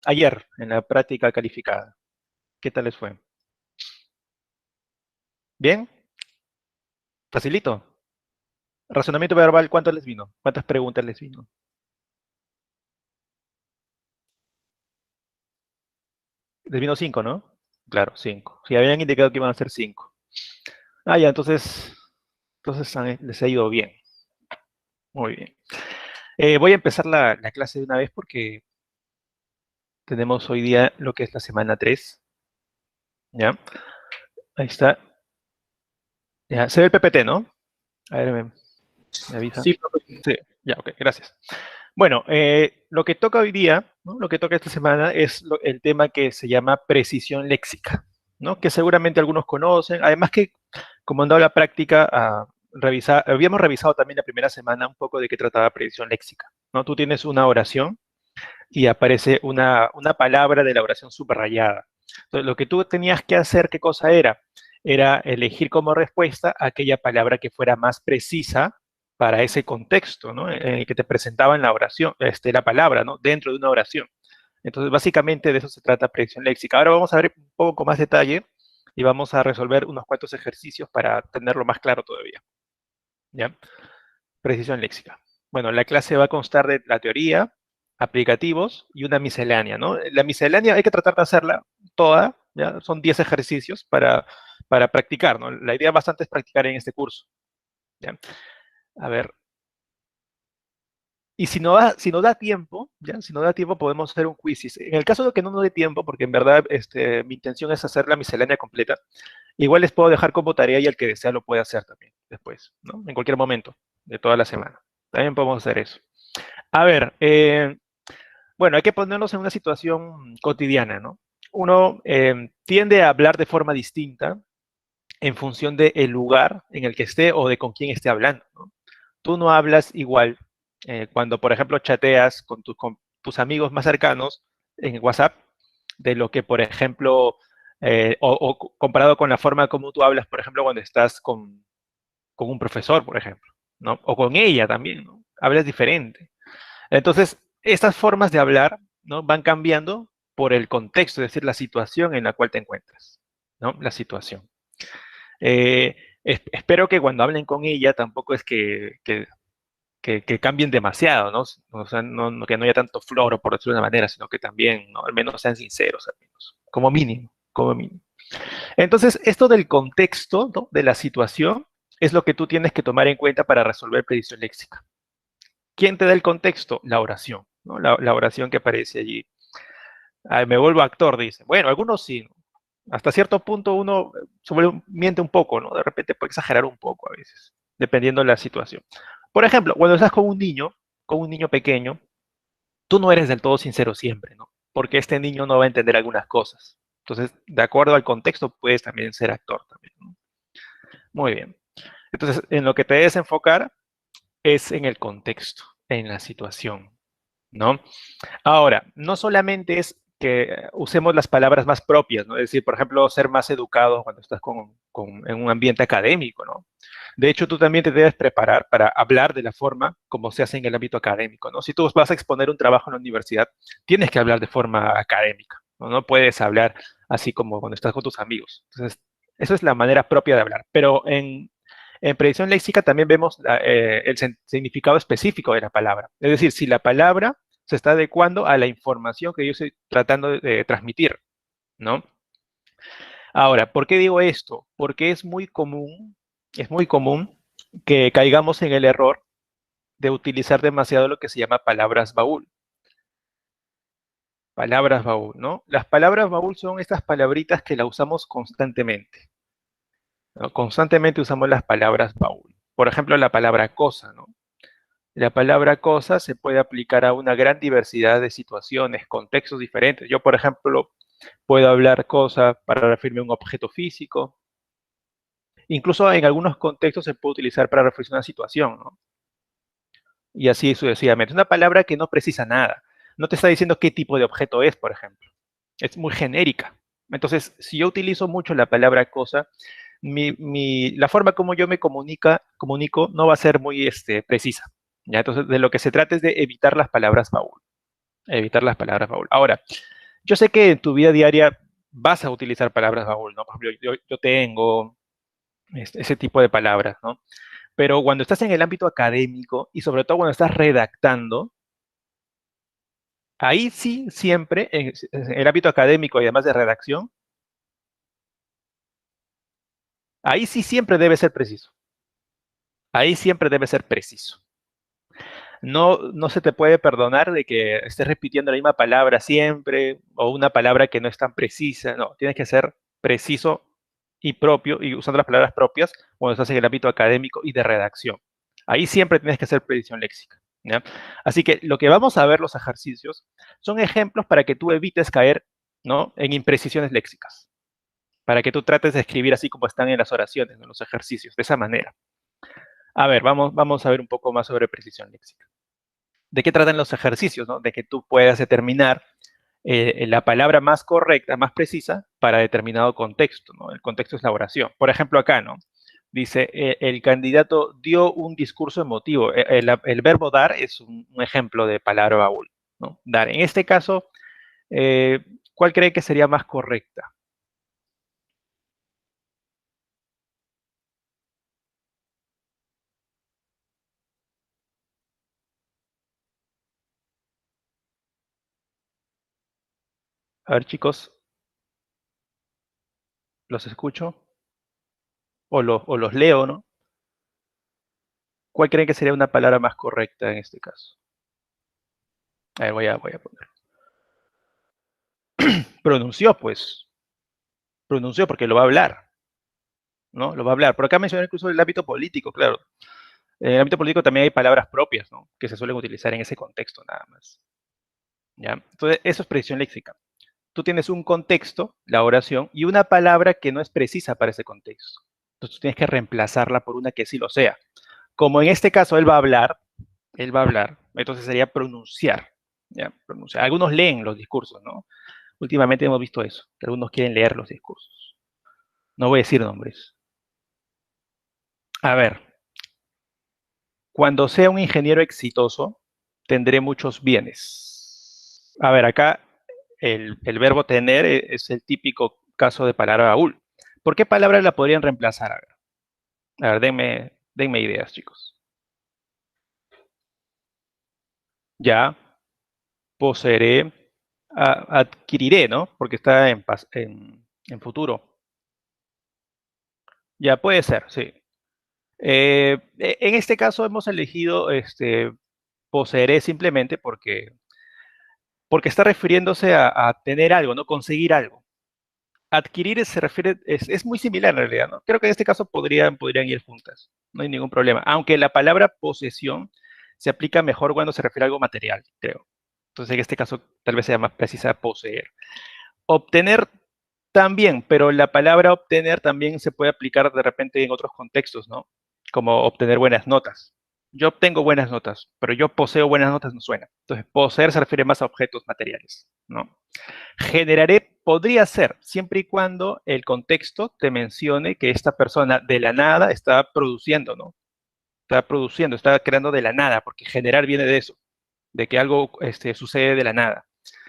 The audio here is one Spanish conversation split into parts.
ayer, en la práctica calificada. ¿Qué tal les fue? ¿Bien? ¿Facilito? Razonamiento verbal, ¿cuánto les vino? ¿Cuántas preguntas les vino? Les vino 5, ¿no? Claro, 5. Si habían indicado que iban a ser 5. Ah, ya, entonces les ha ido bien. Muy bien. Voy a empezar la clase de una vez porque tenemos hoy día lo que es la semana 3. ¿Ya? Ahí está. Ya, se ve el PPT, ¿no? A ver, me avisa. Sí, profe. Sí, ya, ok, gracias. Bueno, lo que toca hoy día, ¿no? Lo que toca esta semana es el tema que se llama precisión léxica, ¿no? Que seguramente algunos conocen. Además que, como han dado la práctica, habíamos revisado también la primera semana un poco de qué trataba precisión léxica, ¿no? Tú tienes una oración y aparece una palabra de la oración subrayada. Entonces, lo que tú tenías que hacer, ¿qué cosa era? Era elegir como respuesta aquella palabra que fuera más precisa para ese contexto, ¿no? En el que te presentaban la oración, la palabra, ¿no? Dentro de una oración. Entonces, básicamente de eso se trata precisión léxica. Ahora vamos a ver un poco con más detalle y vamos a resolver unos cuantos ejercicios para tenerlo más claro todavía. ¿Ya? Precisión léxica. Bueno, la clase va a constar de la teoría, aplicativos y una miscelánea, ¿no? La miscelánea hay que tratar de hacerla toda, ¿ya? Son 10 ejercicios para practicar, ¿no? La idea bastante es practicar en este curso, ¿ya? A ver, y si no da tiempo, ¿ya? Si no da tiempo podemos hacer un quiz. En el caso de que no nos dé tiempo, porque en verdad mi intención es hacer la miscelánea completa, igual les puedo dejar como tarea y el que desea lo puede hacer también después, ¿no? En cualquier momento de toda la semana. También podemos hacer eso. A ver, bueno, hay que ponernos en una situación cotidiana, ¿no? Uno tiende a hablar de forma distinta en función del lugar en el que esté o de con quién esté hablando, ¿no? Tú no hablas igual cuando, por ejemplo, chateas con tus amigos más cercanos en WhatsApp de lo que, por ejemplo, o comparado con la forma como tú hablas, por ejemplo, cuando estás con un profesor, por ejemplo, ¿no? O con ella también, ¿no? Hablas diferente. Entonces, estas formas de hablar, ¿no? Van cambiando por el contexto, es decir, la situación en la cual te encuentras, ¿no? La situación. Eh, espero que cuando hablen con ella tampoco es que cambien demasiado, ¿no? O sea, que no haya tanto floro, por decirlo de una manera, sino que también, ¿no? Al menos sean sinceros, al menos, como mínimo, como mínimo. Entonces, esto del contexto, ¿no? De la situación es lo que tú tienes que tomar en cuenta para resolver predicción léxica. ¿Quién te da el contexto? La oración, ¿no? La oración que aparece allí. Ay, me vuelvo actor, dice. Bueno, algunos sí, ¿no? Hasta cierto punto uno miente un poco, ¿no? De repente puede exagerar un poco a veces, dependiendo de la situación. Por ejemplo, cuando estás con un niño pequeño, tú no eres del todo sincero siempre, ¿no? Porque este niño no va a entender algunas cosas. Entonces, de acuerdo al contexto, puedes también ser actor también, ¿no? Muy bien. Entonces, en lo que te debes enfocar es en el contexto, en la situación, ¿no? Ahora, no solamente es que usemos las palabras más propias, ¿no? Es decir, por ejemplo, ser más educado cuando estás en un ambiente académico, ¿no? De hecho, tú también te debes preparar para hablar de la forma como se hace en el ámbito académico, ¿no? Si tú vas a exponer un trabajo en la universidad, tienes que hablar de forma académica, ¿no? No puedes hablar así como cuando estás con tus amigos. Entonces, esa es la manera propia de hablar. Pero en predicción léxica también vemos el significado específico de la palabra. Es decir, si la palabra se está adecuando a la información que yo estoy tratando de transmitir, ¿no? Ahora, ¿por qué digo esto? Porque es muy común que caigamos en el error de utilizar demasiado lo que se llama palabras baúl. Palabras baúl, ¿no? Las palabras baúl son estas palabritas que las usamos constantemente, ¿no? Constantemente usamos las palabras baúl. Por ejemplo, la palabra cosa, ¿no? La palabra cosa se puede aplicar a una gran diversidad de situaciones, contextos diferentes. Yo, por ejemplo, puedo hablar cosa para referirme a un objeto físico. Incluso en algunos contextos se puede utilizar para referirse a una situación, ¿no? Y así sucesivamente. Es una palabra que no precisa nada. No te está diciendo qué tipo de objeto es, por ejemplo. Es muy genérica. Entonces, si yo utilizo mucho la palabra cosa, la forma como yo me comunico no va a ser muy precisa. ¿Ya? Entonces, de lo que se trata es de evitar las palabras baúl. Evitar las palabras baúl. Ahora, Yo sé que en tu vida diaria vas a utilizar palabras baúl, ¿no? Por ejemplo, yo tengo ese tipo de palabras, ¿no? Pero cuando estás en el ámbito académico y sobre todo cuando estás redactando, ahí sí siempre, en el ámbito académico y además de redacción, ahí sí siempre debe ser preciso. Ahí siempre debe ser preciso. No se te puede perdonar de que estés repitiendo la misma palabra siempre o una palabra que no es tan precisa. No, tienes que ser preciso y propio y usando las palabras propias cuando estás en el ámbito académico y de redacción. Ahí siempre tienes que hacer precisión léxica. ¿Ya? Así que lo que vamos a ver los ejercicios son ejemplos para que tú evites caer, ¿no?, en imprecisiones léxicas, para que tú trates de escribir así como están en las oraciones, en los ejercicios, de esa manera. A ver, vamos a ver un poco más sobre precisión léxica. ¿De qué tratan los ejercicios? ¿No? De que tú puedas determinar la palabra más correcta, más precisa para determinado contexto, ¿no? El contexto es la oración. Por ejemplo, acá, ¿no? Dice, el candidato dio un discurso emotivo. El verbo dar es un ejemplo de palabra baúl, ¿no? Dar. En este caso, eh, ¿cuál cree que sería más correcta? A ver, chicos, los escucho o los leo, ¿no? ¿Cuál creen que sería una palabra más correcta en este caso? A ver, voy a poner. Pronunció, pues. Pronunció porque lo va a hablar, ¿no? Lo va a hablar. Por acá mencioné incluso el ámbito político, claro. En el ámbito político también hay palabras propias, ¿no?, que se suelen utilizar en ese contexto nada más. ¿Ya? Entonces, eso es precisión léxica. Tú tienes un contexto, la oración, y una palabra que no es precisa para ese contexto. Entonces, tú tienes que reemplazarla por una que sí lo sea. Como en este caso él va a hablar, entonces sería pronunciar. ¿Ya? Pronunciar. Algunos leen los discursos, ¿no? Últimamente hemos visto eso, que algunos quieren leer los discursos. No voy a decir nombres. A ver, cuando sea un ingeniero exitoso, tendré muchos bienes. A ver, acá el verbo tener es el típico caso de palabra baúl. ¿Por qué palabra la podrían reemplazar? A ver, denme ideas, chicos. Ya, poseeré, adquiriré, ¿no? Porque está en futuro. Ya, puede ser, sí. En este caso hemos elegido poseeré simplemente porque está refiriéndose a tener algo, ¿no? Conseguir algo. Adquirir se refiere, es muy similar en realidad, ¿no? Creo que en este caso podrían ir juntas, no hay ningún problema. Aunque la palabra posesión se aplica mejor cuando se refiere a algo material, creo. Entonces en este caso tal vez sea más precisa poseer. Obtener también, pero la palabra obtener también se puede aplicar de repente en otros contextos, ¿no? Como obtener buenas notas. Yo obtengo buenas notas, pero yo poseo buenas notas no suena. Entonces, poseer se refiere más a objetos materiales, ¿no? Generaré podría ser, siempre y cuando el contexto te mencione que esta persona de la nada está produciendo, ¿no? Está produciendo, está creando de la nada, porque generar viene de eso, de que algo sucede de la nada.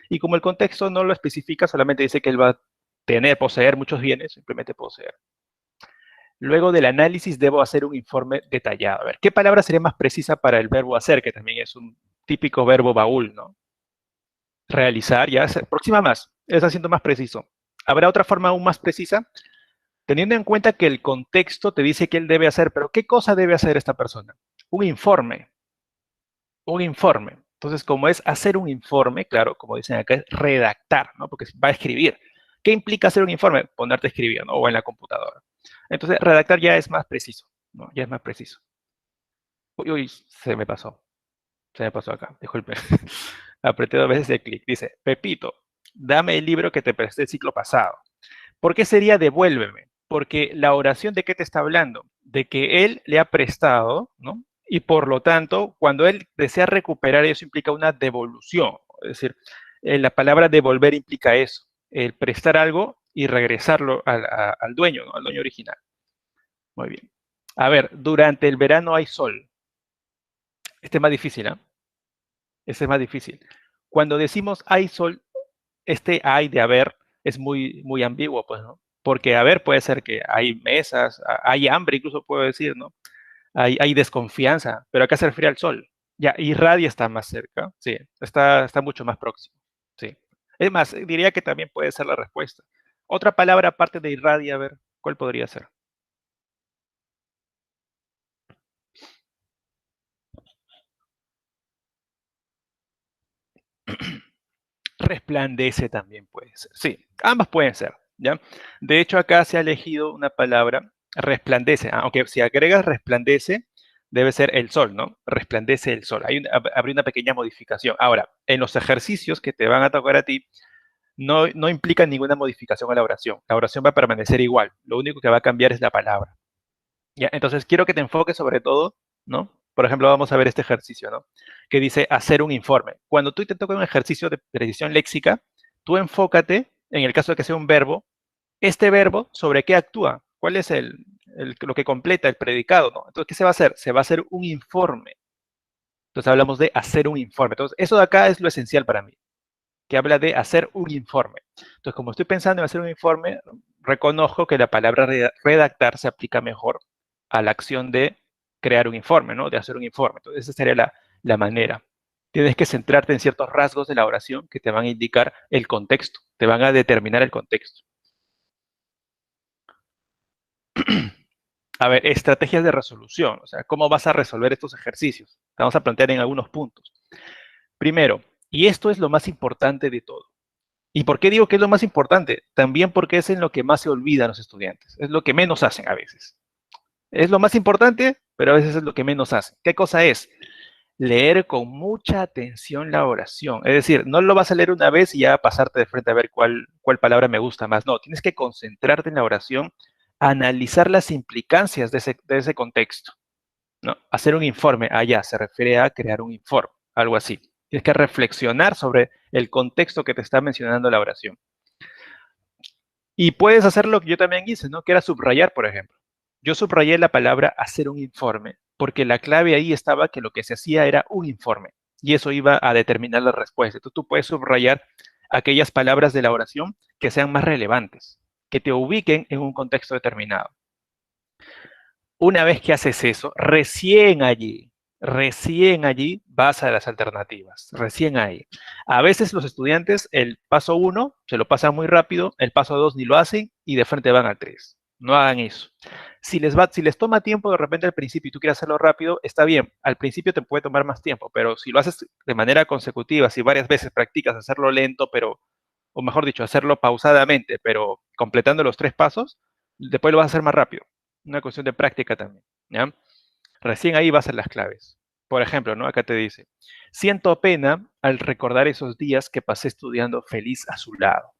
Y como el contexto no lo especifica, solamente dice que él va a poseer muchos bienes, simplemente poseer. Luego del análisis debo hacer un informe detallado. A ver, ¿qué palabra sería más precisa para el verbo hacer, que también es un típico verbo baúl, ¿no? Realizar, ya, próxima más, está siendo más preciso. ¿Habrá otra forma aún más precisa? Teniendo en cuenta que el contexto te dice que él debe hacer, pero ¿qué cosa debe hacer esta persona? Un informe, un informe. Entonces, como es hacer un informe, claro, como dicen acá, es redactar, ¿no? Porque va a escribir. ¿Qué implica hacer un informe? Ponerte a escribir, ¿no? O en la computadora. Entonces, redactar ya es más preciso, ¿no? Ya es más preciso. Uy, uy, se me pasó acá, disculpe. Apreté dos veces el clic. Dice, Pepito, dame el libro que te presté el ciclo pasado. ¿Por qué sería devuélveme? Porque la oración de qué te está hablando, de que él le ha prestado, ¿no? Y por lo tanto, cuando él desea recuperar, eso implica una devolución. Es decir, la palabra devolver implica eso, el prestar algo y regresarlo al dueño, ¿no? Al dueño original. Muy bien. A ver, durante el verano hay sol. Este es más difícil, ¿ah? Este es más difícil. Cuando decimos hay sol, este hay de haber es muy ambiguo, pues, ¿no? Porque haber puede ser que hay mesas, hay hambre, incluso puedo decir, ¿no? Hay desconfianza, pero acá se refiere al sol. Ya, irradia está más cerca, sí, está mucho más próximo, sí. Es más, diría que también puede ser la respuesta. Otra palabra aparte de irradia, a ver, ¿cuál podría ser? Resplandece también puede ser. Sí, ambas pueden ser, ¿ya? De hecho, acá se ha elegido una palabra, resplandece, aunque si agregas resplandece, debe ser el sol, ¿no? Resplandece el sol. Habría una pequeña modificación. Ahora, en los ejercicios que te van a tocar a ti, no implica ninguna modificación a la oración. La oración va a permanecer igual. Lo único que va a cambiar es la palabra. ¿Ya? Entonces, quiero que te enfoques sobre todo, ¿no? Por ejemplo, vamos a ver este ejercicio, ¿no? Que dice hacer un informe. Cuando tú te toca un ejercicio de precisión léxica, tú enfócate, en el caso de que sea un verbo, este verbo, ¿sobre qué actúa? ¿Cuál es lo que completa el predicado, ¿no? Entonces, ¿qué se va a hacer? Se va a hacer un informe. Entonces, hablamos de hacer un informe. Entonces, eso de acá es lo esencial para mí, que habla de hacer un informe. Entonces, como estoy pensando en hacer un informe, reconozco que la palabra redactar se aplica mejor a la acción de crear un informe, ¿no? De hacer un informe. Entonces, esa sería la manera. Tienes que centrarte en ciertos rasgos de la oración que te van a indicar el contexto, te van a determinar el contexto. A ver, estrategias de resolución, o sea, ¿cómo vas a resolver estos ejercicios? Te vamos a plantear en algunos puntos. Primero, y esto es lo más importante de todo. ¿Y por qué digo que es lo más importante? También porque es en lo que más se olvidan los estudiantes. Es lo que menos hacen a veces. Es lo más importante, pero a veces es lo que menos hacen. ¿Qué cosa es? Leer con mucha atención la oración. Es decir, no lo vas a leer una vez y ya pasarte de frente a ver cuál palabra me gusta más. No, tienes que concentrarte en la oración, analizar las implicancias de ese contexto. ¿No? Hacer un informe, allá se refiere a crear un informe, algo así. Tienes que reflexionar sobre el contexto que te está mencionando la oración. Y puedes hacer lo que yo también hice, ¿no? Que era subrayar, por ejemplo. Yo subrayé la palabra hacer un informe, porque la clave ahí estaba que lo que se hacía era un informe, y eso iba a determinar la respuesta. Entonces tú puedes subrayar aquellas palabras de la oración que sean más relevantes, que te ubiquen en un contexto determinado. Una vez que haces eso, recién allí vas a las alternativas, recién ahí. A veces los estudiantes el paso 1 se lo pasan muy rápido, el paso 2 ni lo hacen y de frente van al 3. No hagan eso. Si les toma tiempo de repente al principio y tú quieres hacerlo rápido, está bien. Al principio te puede tomar más tiempo, pero si lo haces de manera consecutiva, si varias veces practicas hacerlo lento, o mejor dicho, hacerlo pausadamente, pero completando los 3 pasos, después lo vas a hacer más rápido. Una cuestión de práctica también, ¿ya? Recién ahí vas a las claves. Por ejemplo, ¿no? Acá te dice, siento pena al recordar esos días que pasé estudiando feliz a su lado.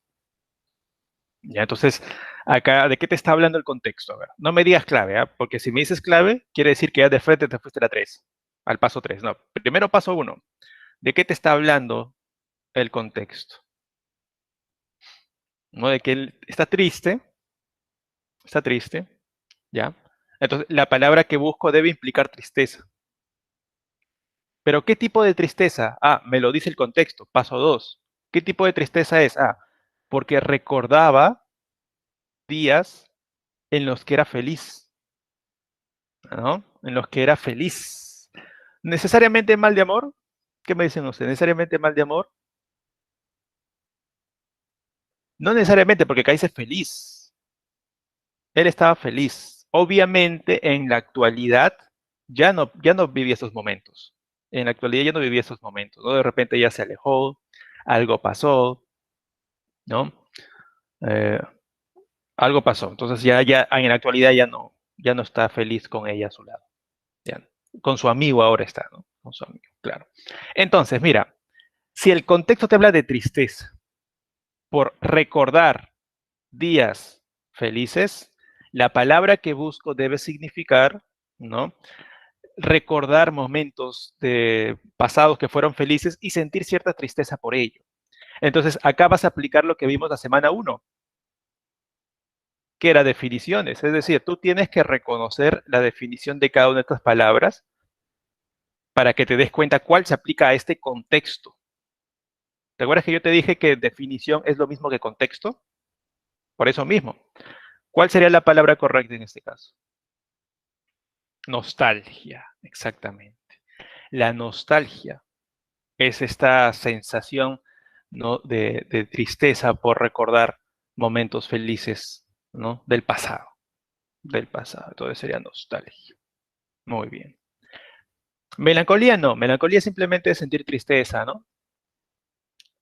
¿Ya? Entonces, acá, ¿de qué te está hablando el contexto? A ver, no me digas clave, ¿ah? Porque si me dices clave, quiere decir que ya de frente te fuiste a la 3, al paso 3. No, primero paso 1. ¿De qué te está hablando el contexto? ¿No? De que él está triste, ¿ya? Entonces, la palabra que busco debe implicar tristeza. Pero ¿qué tipo de tristeza? Ah, me lo dice el contexto, paso 2. ¿Qué tipo de tristeza es? Ah, porque recordaba días en los que era feliz, ¿no? En los que era feliz. ¿Necesariamente mal de amor? ¿Qué me dicen ustedes? ¿Necesariamente mal de amor? No necesariamente, porque acá dice feliz. Él estaba feliz. Obviamente, en la actualidad, ya no vivía esos momentos. En la actualidad ya no vivía esos momentos, ¿no? De repente ya se alejó, algo pasó, ¿no? Eh, algo pasó. Entonces ya en la actualidad ya no está feliz con ella a su lado. Ya, con su amigo ahora está, ¿no? Con su amigo, claro. Entonces, mira, si el contexto te habla de tristeza por recordar días felices, la palabra que busco debe significar, ¿no? Recordar momentos pasados que fueron felices y sentir cierta tristeza por ello. Entonces, acá vas a aplicar lo que vimos la semana 1, que era definiciones. Es decir, tú tienes que reconocer la definición de cada una de estas palabras para que te des cuenta cuál se aplica a este contexto. ¿Te acuerdas que yo te dije que definición es lo mismo que contexto? Por eso mismo. ¿Cuál sería la palabra correcta en este caso? Nostalgia, exactamente. La nostalgia es esta sensación, ¿no? de tristeza por recordar momentos felices, ¿no? Del pasado, del pasado. Entonces sería nostalgia. Muy bien. Melancolía no, melancolía simplemente es sentir tristeza, ¿no?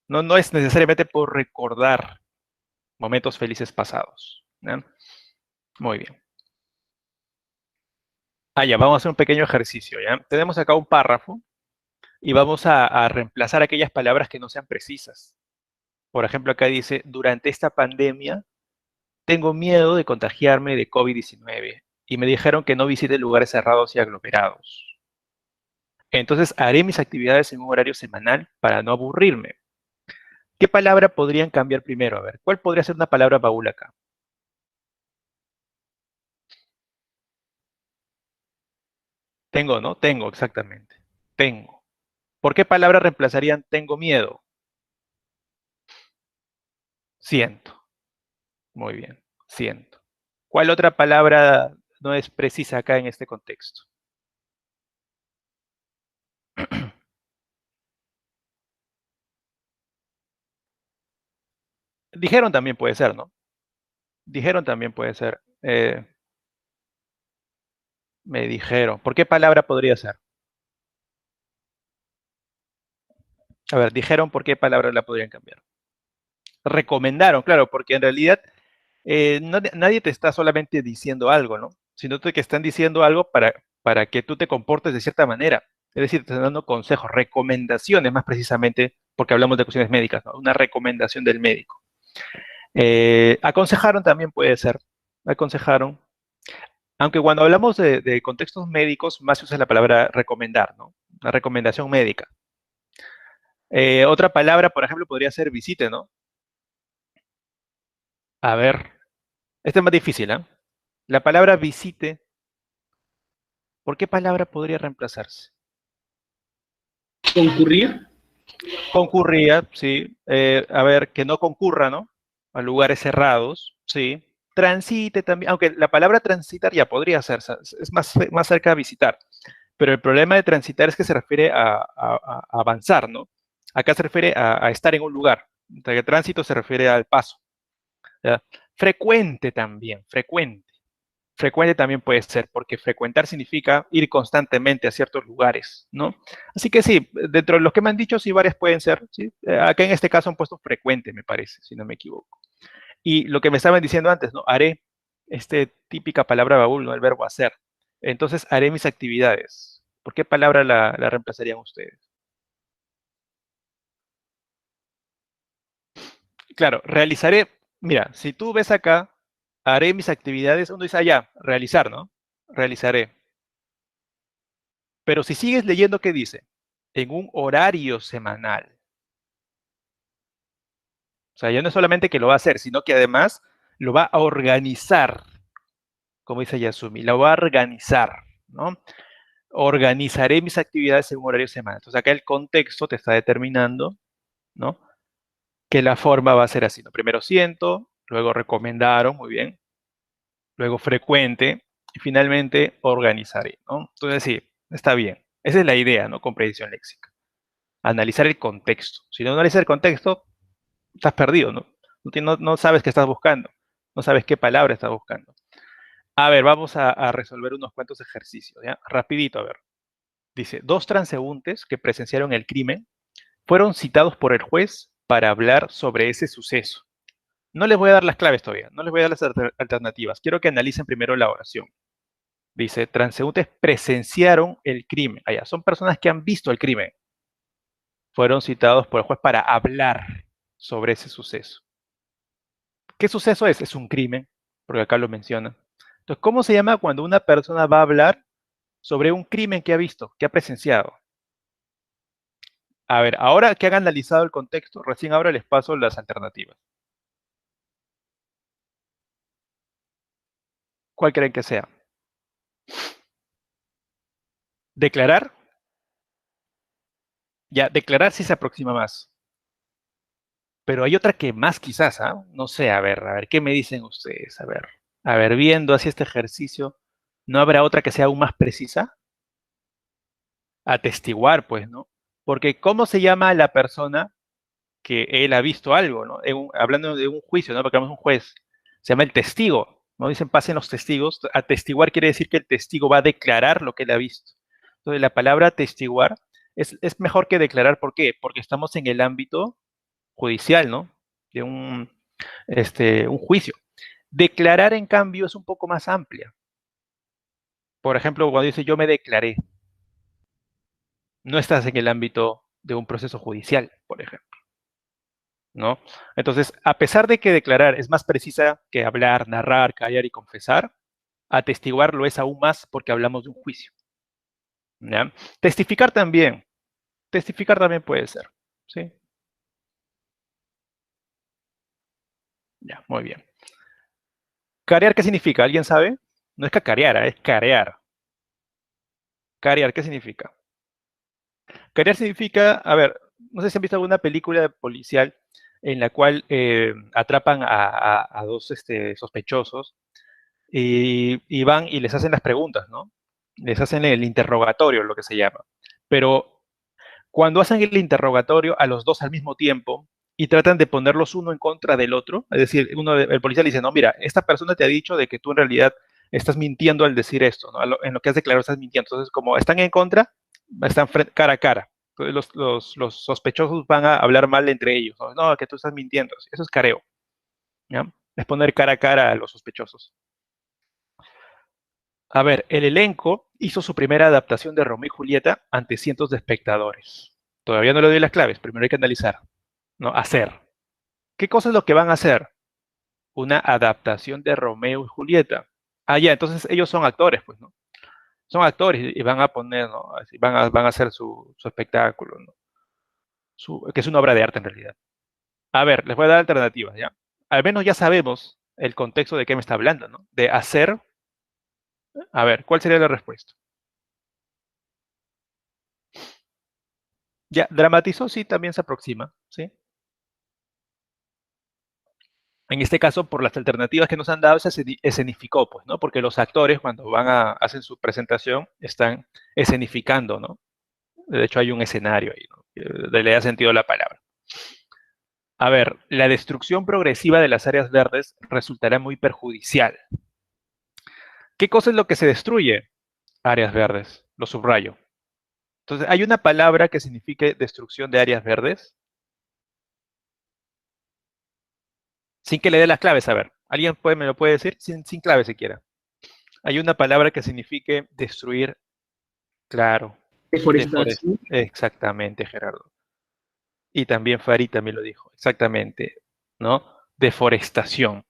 No, no es necesariamente por recordar momentos felices pasados, ¿no? Muy bien. Ah, ya, vamos a hacer un pequeño ejercicio, ¿ya? Tenemos acá un párrafo y vamos a reemplazar aquellas palabras que no sean precisas. Por ejemplo, acá dice, durante esta pandemia tengo miedo de contagiarme de COVID-19 y me dijeron que no visite lugares cerrados y aglomerados. Entonces haré mis actividades en un horario semanal para no aburrirme. ¿Qué palabra podrían cambiar primero? A ver, ¿cuál podría ser una palabra baúl acá? Tengo, ¿no? Tengo, exactamente. Tengo. ¿Por qué palabra reemplazarían tengo miedo? Siento. Muy bien. Siento. ¿Cuál otra palabra no es precisa acá en este contexto? Dijeron también puede ser, ¿no? Dijeron también puede ser. Me dijeron. ¿Por qué palabra podría ser? A ver, dijeron por qué palabra la podrían cambiar. Recomendaron, claro, porque en realidad nadie te está solamente diciendo algo, ¿no? Sino que están diciendo algo para que tú te comportes de cierta manera. Es decir, te están dando consejos, recomendaciones más precisamente, porque hablamos de cuestiones médicas, ¿no? Una recomendación del médico. Aconsejaron también puede ser. Aconsejaron. Aunque cuando hablamos de contextos médicos, más se usa la palabra recomendar, ¿no? Una recomendación médica. Otra palabra, por ejemplo, podría ser visite, ¿no? A ver, este es más difícil, ¿ah? La palabra visite, ¿por qué palabra podría reemplazarse? Concurrir. Concurría, sí. A ver, que no concurra, ¿no? A lugares cerrados, sí. Transite también, aunque la palabra transitar ya podría ser, es más cerca de visitar. Pero el problema de transitar es que se refiere a avanzar, ¿no? Acá se refiere a estar en un lugar. El tránsito se refiere al paso. ¿Ya? Frecuente también, frecuente. Frecuente también puede ser, porque frecuentar significa ir constantemente a ciertos lugares, ¿no? Así que sí, dentro de los que me han dicho, sí, varias pueden ser, ¿sí? Acá en este caso han puesto frecuente, me parece, si no me equivoco. Y lo que me estaban diciendo antes, ¿no? Haré, típica palabra baúl, ¿no? El verbo hacer. Entonces, haré mis actividades. ¿Por qué palabra la reemplazarían ustedes? Claro, realizaré, mira, si tú ves acá, haré mis actividades, uno dice, allá, realizar, ¿no? Realizaré. Pero si sigues leyendo, ¿qué dice? En un horario semanal. O sea, ya no es solamente que lo va a hacer, sino que además lo va a organizar, como dice Yasumi, lo va a organizar, ¿no? Organizaré mis actividades en un horario semanal. Entonces acá el contexto te está determinando, ¿no? Que la forma va a ser así, ¿no? Primero siento, luego recomendaron, muy bien, luego frecuente y finalmente organizaré, ¿no? Entonces sí, está bien. Esa es la idea, ¿no? Comprensión léxica. Analizar el contexto. Si no analizas el contexto, estás perdido, ¿no? No sabes qué estás buscando, no sabes qué palabra estás buscando. A ver, vamos a resolver unos cuantos ejercicios, ¿ya? Rapidito, a ver. Dice, dos transeúntes que presenciaron el crimen fueron citados por el juez para hablar sobre ese suceso. No les voy a dar las claves todavía, no les voy a dar las alternativas. Quiero que analicen primero la oración. Dice, transeúntes presenciaron el crimen. Allá, son personas que han visto el crimen. Fueron citados por el juez para hablar sobre ese suceso. ¿Qué suceso es? Es un crimen, porque acá lo menciona. Entonces, ¿cómo se llama cuando una persona va a hablar sobre un crimen que ha visto, que ha presenciado? A ver, ahora que han analizado el contexto, recién ahora les paso las alternativas. ¿Cuál creen que sea? ¿Declarar? Ya, declarar sí se aproxima más. Pero hay otra que más quizás, ¿ah? No sé, a ver, ¿qué me dicen ustedes? A ver, viendo así este ejercicio, ¿no habrá otra que sea aún más precisa? Atestiguar, pues, ¿no? Porque ¿cómo se llama a la persona que él ha visto algo, ¿no? Hablando de un juicio, ¿no? Porque hablamos de un juez, se llama el testigo, ¿no? Dicen pasen los testigos. Atestiguar quiere decir que el testigo va a declarar lo que él ha visto. Entonces, la palabra atestiguar es mejor que declarar. ¿Por qué? Porque estamos en el ámbito judicial, ¿no? De un juicio. Declarar, en cambio, es un poco más amplia. Por ejemplo, cuando dice yo me declaré, no estás en el ámbito de un proceso judicial, por ejemplo, ¿no? Entonces, a pesar de que declarar es más precisa que hablar, narrar, callar y confesar, atestiguar lo es aún más porque hablamos de un juicio, ¿ya? Testificar también, testificar también puede ser, ¿sí? Ya, muy bien. ¿Carear qué significa? ¿Alguien sabe? No es cacarear, es carear. Carear, ¿qué significa? Carear significa, a ver, no sé si han visto alguna película policial en la cual atrapan a dos sospechosos y van y les hacen las preguntas, ¿no? Les hacen el interrogatorio, lo que se llama. Pero cuando hacen el interrogatorio a los dos al mismo tiempo y tratan de ponerlos uno en contra del otro, es decir, el policía le dice, no, mira, esta persona te ha dicho de que tú en realidad estás mintiendo al decir esto, ¿no? En lo que has declarado estás mintiendo. Entonces, como están en contra, están cara a cara. Entonces, los sospechosos van a hablar mal entre ellos. No, no, que tú estás mintiendo. Eso es careo, ¿ya? Es poner cara a cara a los sospechosos. A ver, el elenco hizo su primera adaptación de Romeo y Julieta ante cientos de espectadores. Todavía no le doy las claves, primero hay que analizar, ¿no? Hacer. ¿Qué cosa es lo que van a hacer? Una adaptación de Romeo y Julieta. Ah, ya, entonces ellos son actores, pues, ¿no? Son actores y van a poner, ¿no? Así, van a hacer su espectáculo, ¿no? Que es una obra de arte en realidad. A ver, les voy a dar alternativas, ¿ya? Al menos ya sabemos el contexto de qué me está hablando, ¿no? De hacer. A ver, ¿cuál sería la respuesta? Ya, dramatizó, sí, también se aproxima, ¿sí? En este caso, por las alternativas que nos han dado, se escenificó, pues, ¿no? Porque los actores, cuando hacen su presentación, están escenificando, ¿no? De hecho, hay un escenario ahí, ¿no? Le da sentido a la palabra. A ver, la destrucción progresiva de las áreas verdes resultará muy perjudicial. ¿Qué cosa es lo que se destruye? Áreas verdes, lo subrayo. Entonces, ¿hay una palabra que signifique destrucción de áreas verdes? Sin que le dé las claves, a ver. ¿Alguien me lo puede decir? Sin clave siquiera. Hay una palabra que signifique destruir, claro, Deforestación. exactamente, Gerardo. Y también Farid también lo dijo, exactamente, ¿no? Deforestación.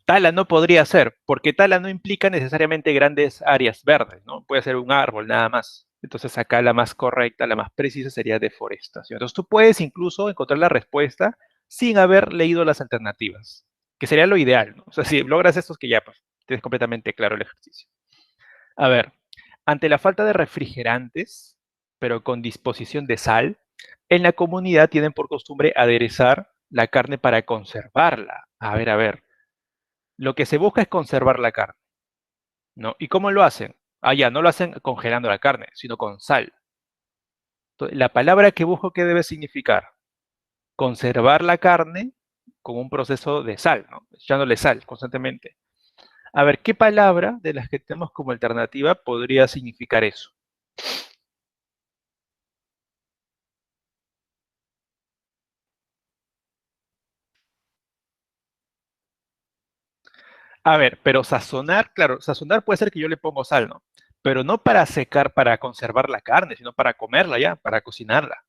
Tala no podría ser, porque tala no implica necesariamente grandes áreas verdes, ¿no? Puede ser un árbol nada más. Entonces acá la más correcta, la más precisa sería deforestación. Entonces tú puedes incluso encontrar la respuesta sin haber leído las alternativas, que sería lo ideal, ¿no? O sea, si logras esto es que ya pues, tienes completamente claro el ejercicio. A ver, ante la falta de refrigerantes, pero con disposición de sal, en la comunidad tienen por costumbre aderezar la carne para conservarla. A ver. Lo que se busca es conservar la carne, ¿no? ¿Y cómo lo hacen? Ah, ya, no lo hacen congelando la carne, sino con sal. Entonces, la palabra que busco, ¿qué debe significar? Conservar la carne con un proceso de sal, ¿no? Echándole sal constantemente. A ver, ¿qué palabra de las que tenemos como alternativa podría significar eso? A ver, pero sazonar, claro, sazonar puede ser que yo le pongo sal, ¿no? Pero no para secar, para conservar la carne, sino para comerla ya, para cocinarla.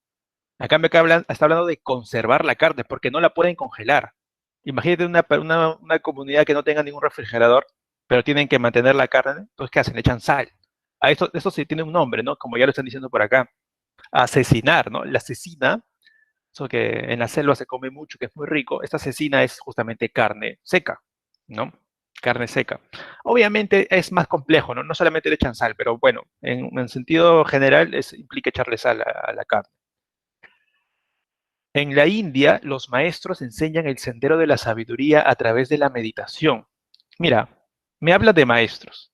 Acá me está hablando de conservar la carne, porque no la pueden congelar. Imagínate una comunidad que no tenga ningún refrigerador, pero tienen que mantener la carne, entonces ¿qué hacen? Le echan sal. A esto sí tiene un nombre, ¿no? Como ya lo están diciendo por acá. Asesinar, ¿no? La cecina, eso que en la selva se come mucho, que es muy rico, esta cecina es justamente carne seca, ¿no? Carne seca. Obviamente es más complejo, ¿no? No solamente le echan sal, pero bueno, en sentido general implica echarle sal a la carne. En la India, los maestros enseñan el sendero de la sabiduría a través de la meditación. Mira, me habla de maestros,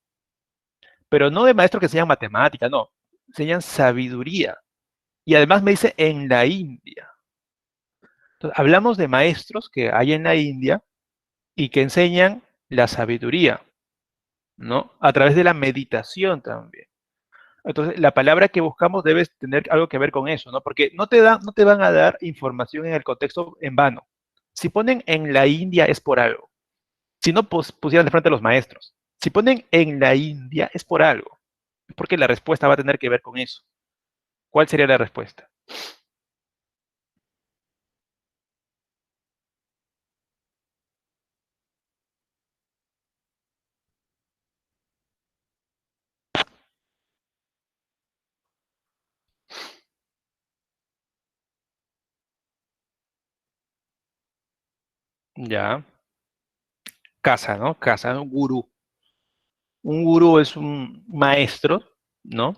pero no de maestros que enseñan matemática, no, enseñan sabiduría. Y además me dice en la India. Entonces, hablamos de maestros que hay en la India y que enseñan la sabiduría, ¿no? A través de la meditación también. Entonces, la palabra que buscamos debe tener algo que ver con eso, ¿no? Porque no te van a dar información en el contexto en vano. Si ponen en la India es por algo. Si no, pues pusieran de frente a los maestros. Si ponen en la India es por algo. Es porque la respuesta va a tener que ver con eso. ¿Cuál sería la respuesta? Ya. Casa, ¿no? Casa, un gurú. Un gurú es un maestro, ¿no?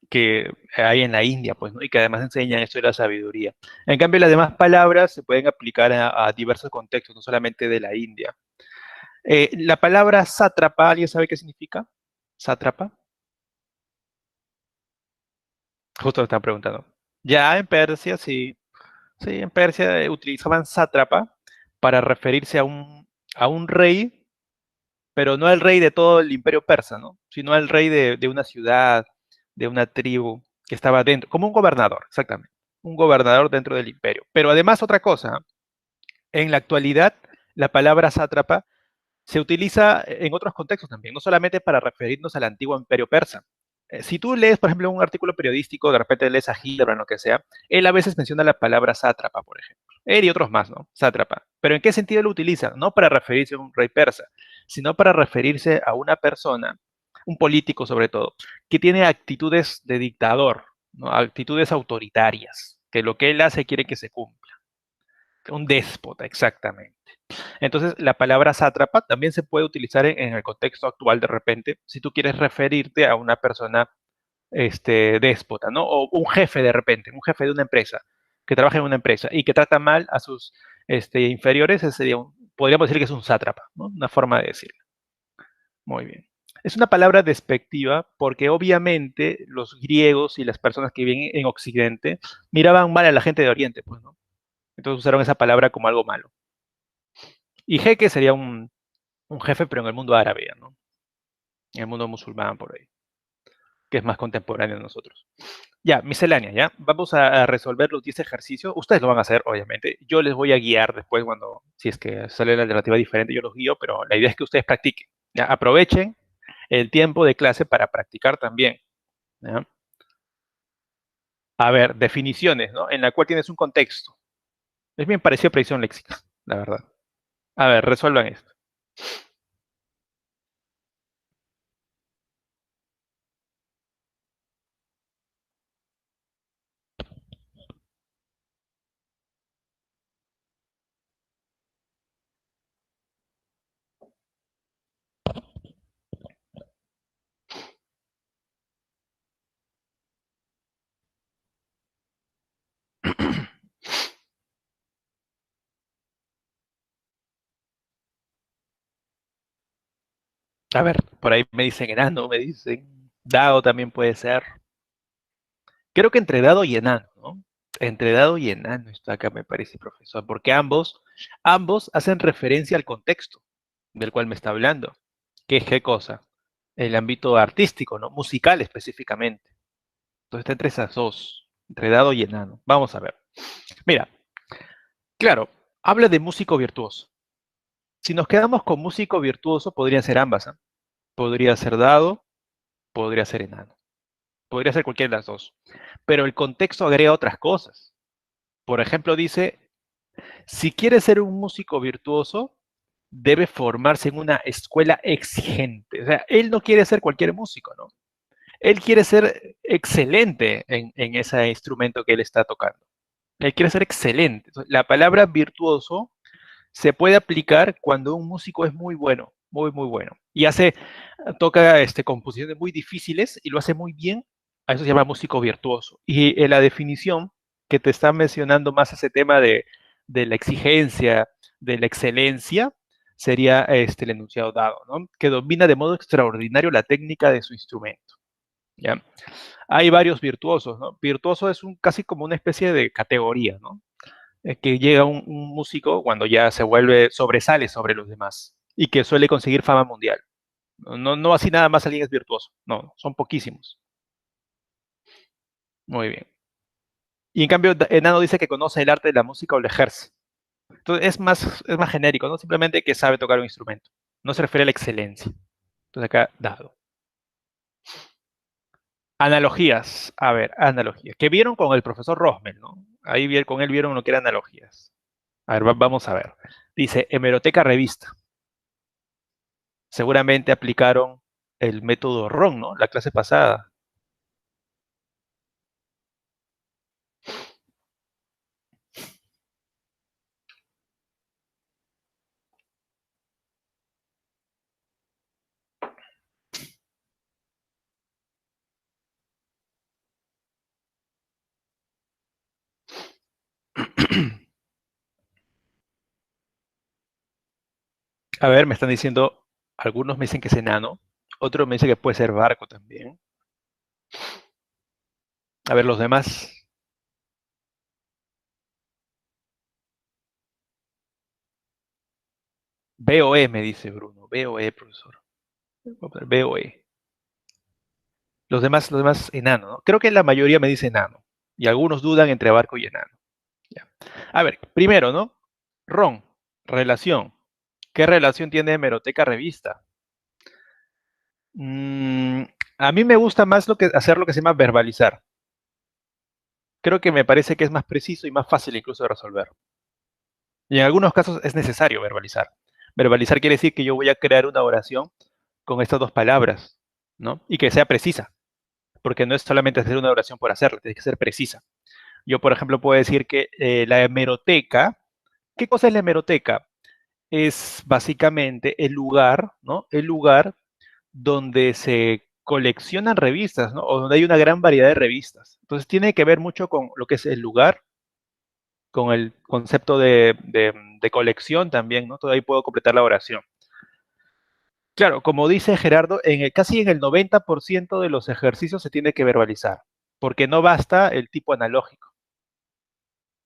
Que hay en la India, pues, ¿no? Y que además enseñan esto de la sabiduría. En cambio, las demás palabras se pueden aplicar a diversos contextos, no solamente de la India. La palabra sátrapa, ¿alguien sabe qué significa? Sátrapa. Justo lo están preguntando. Ya en Persia, sí. Sí, en Persia utilizaban sátrapa para referirse a un rey, pero no al rey de todo el imperio persa, ¿no? Sino al rey de una ciudad, de una tribu que estaba dentro, como un gobernador, exactamente, un gobernador dentro del imperio. Pero además otra cosa, en la actualidad la palabra sátrapa se utiliza en otros contextos también, no solamente para referirnos al antiguo imperio persa. Si tú lees, por ejemplo, un artículo periodístico, de repente lees a Hildebrand o lo que sea, él a veces menciona la palabra sátrapa, por ejemplo. Él y otros más, ¿no? Sátrapa. Pero ¿en qué sentido lo utiliza? No para referirse a un rey persa, sino para referirse a una persona, un político sobre todo, que tiene actitudes de dictador, ¿no? Actitudes autoritarias, que lo que él hace quiere que se cumpla. Un déspota, exactamente. Entonces, la palabra sátrapa también se puede utilizar en el contexto actual de repente, si tú quieres referirte a una persona déspota, ¿no? O un jefe de repente, un jefe de una empresa, que trabaja en una empresa y que trata mal a sus inferiores, ese sería podríamos decir que es un sátrapa, ¿no? Una forma de decirlo. Muy bien. Es una palabra despectiva porque obviamente los griegos y las personas que viven en Occidente miraban mal a la gente de Oriente, pues, ¿no? Entonces usaron esa palabra como algo malo. Y jeque sería un jefe, pero en el mundo árabe, ¿no? En el mundo musulmán por ahí, que es más contemporáneo de nosotros. Ya, miscelánea, ¿ya? Vamos a resolver los 10 ejercicios. Ustedes lo van a hacer, obviamente. Yo les voy a guiar después cuando, si es que sale la alternativa diferente, yo los guío, pero la idea es que ustedes practiquen. ¿Ya? Aprovechen el tiempo de clase para practicar también. ¿Ya? A ver, definiciones, ¿no? En la cual tienes un contexto. Es bien parecido a predicción léxica, la verdad. A ver, resuelvan esto. A ver, por ahí me dicen enano, me dicen dado también puede ser. Creo que entre dado y enano, ¿no? Entre dado y enano está acá, me parece, profesor, porque ambos hacen referencia al contexto del cual me está hablando. ¿Qué es qué cosa? El ámbito artístico, ¿no? Musical específicamente. Entonces está entre esas dos, entre dado y enano. Vamos a ver. Mira, claro, habla de músico virtuoso. Si nos quedamos con músico virtuoso, podrían ser ambas, ¿ah? Podría ser dado, podría ser enano. Podría ser cualquiera de las dos. Pero el contexto agrega otras cosas. Por ejemplo, dice, si quiere ser un músico virtuoso, debe formarse en una escuela exigente. O sea, él no quiere ser cualquier músico, ¿no? Él quiere ser excelente en ese instrumento que él está tocando. Él quiere ser excelente. La palabra virtuoso se puede aplicar cuando un músico es muy bueno, muy, muy bueno. Y toca composiciones muy difíciles y lo hace muy bien. A eso se llama músico virtuoso. Y en la definición que te está mencionando más ese tema de la exigencia, de la excelencia, sería el enunciado dado, ¿no? Que domina de modo extraordinario la técnica de su instrumento, ¿ya? Hay varios virtuosos, ¿no? Virtuoso es casi como una especie de categoría, ¿no? Que llega un músico cuando ya se vuelve, sobresale sobre los demás y que suele conseguir fama mundial. No así nada más alguien es virtuoso, no, son poquísimos. Muy bien. Y en cambio, Enano dice que conoce el arte de la música o lo ejerce. Entonces es más genérico, ¿no? Simplemente que sabe tocar un instrumento. No se refiere a la excelencia. Entonces acá, dado. Analogías. A ver, analogías. Que vieron con el profesor Rosmel, ¿no? Ahí con él vieron lo que eran analogías. A ver, vamos a ver. Dice, hemeroteca revista. Seguramente aplicaron el método RON, ¿no? La clase pasada. A ver, me están diciendo, algunos me dicen que es enano, otros me dicen que puede ser barco también. A ver, los demás. BOE, me dice Bruno. BOE, profesor. Voy a poner BOE. Los demás enano, ¿no? Creo que la mayoría me dice enano. Y algunos dudan entre barco y enano. Ya. A ver, primero, ¿no? Ron, relación. ¿Qué relación tiene hemeroteca revista? Mm, a mí me gusta más hacer lo que se llama verbalizar. Creo que me parece que es más preciso y más fácil incluso de resolver. Y en algunos casos es necesario verbalizar. Verbalizar quiere decir que yo voy a crear una oración con estas dos palabras, ¿no? Y que sea precisa, porque no es solamente hacer una oración por hacerla, tiene que ser precisa. Yo, por ejemplo, puedo decir que la hemeroteca, ¿qué cosa es la hemeroteca? Es básicamente el lugar, ¿no? El lugar donde se coleccionan revistas, ¿no? O donde hay una gran variedad de revistas. Entonces tiene que ver mucho con lo que es el lugar, con el concepto de colección también, ¿no? Todo ahí puedo completar la oración. Claro, como dice Gerardo, casi en el 90% de los ejercicios se tiene que verbalizar, porque no basta el tipo analógico,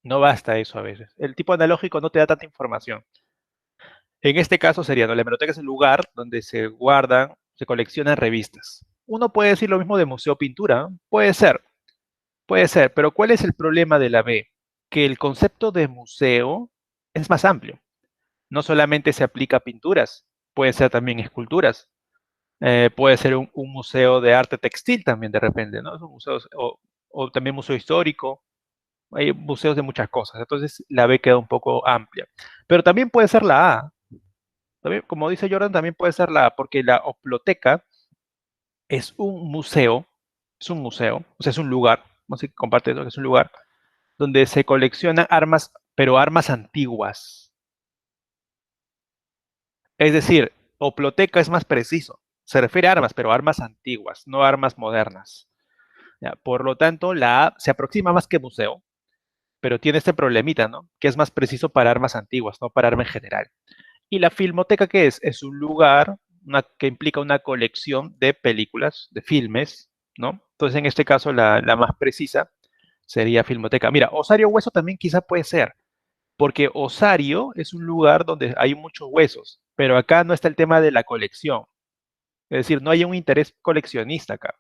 no basta eso a veces. El tipo analógico no te da tanta información. En este caso sería, ¿no? La hemeroteca es el lugar donde se guardan, se coleccionan revistas. Uno puede decir lo mismo de museo pintura, ¿no? Puede ser, pero ¿cuál es el problema de la B? Que el concepto de museo es más amplio. No solamente se aplica a pinturas, puede ser también esculturas, puede ser un museo de arte textil también de repente, ¿no? Son museos, o también museo histórico, hay museos de muchas cosas, entonces la B queda un poco amplia. Pero también puede ser la A, también, como dice Jordan, también puede ser la A, porque la Oploteca es un museo, o sea, es un lugar, no sé si comparte eso, que es un lugar donde se coleccionan armas, pero armas antiguas. Es decir, Oploteca es más preciso. Se refiere a armas, pero armas antiguas, no armas modernas. ¿Ya? Por lo tanto, la A se aproxima más que museo, pero tiene este problemita, ¿no? Que es más preciso para armas antiguas, no para arma en general. Y la filmoteca, ¿qué es? Es un lugar que implica una colección de películas, de filmes, ¿no? Entonces, en este caso, la más precisa sería filmoteca. Mira, Osario Hueso también quizá puede ser, porque Osario es un lugar donde hay muchos huesos, pero acá no está el tema de la colección. Es decir, no hay un interés coleccionista acá,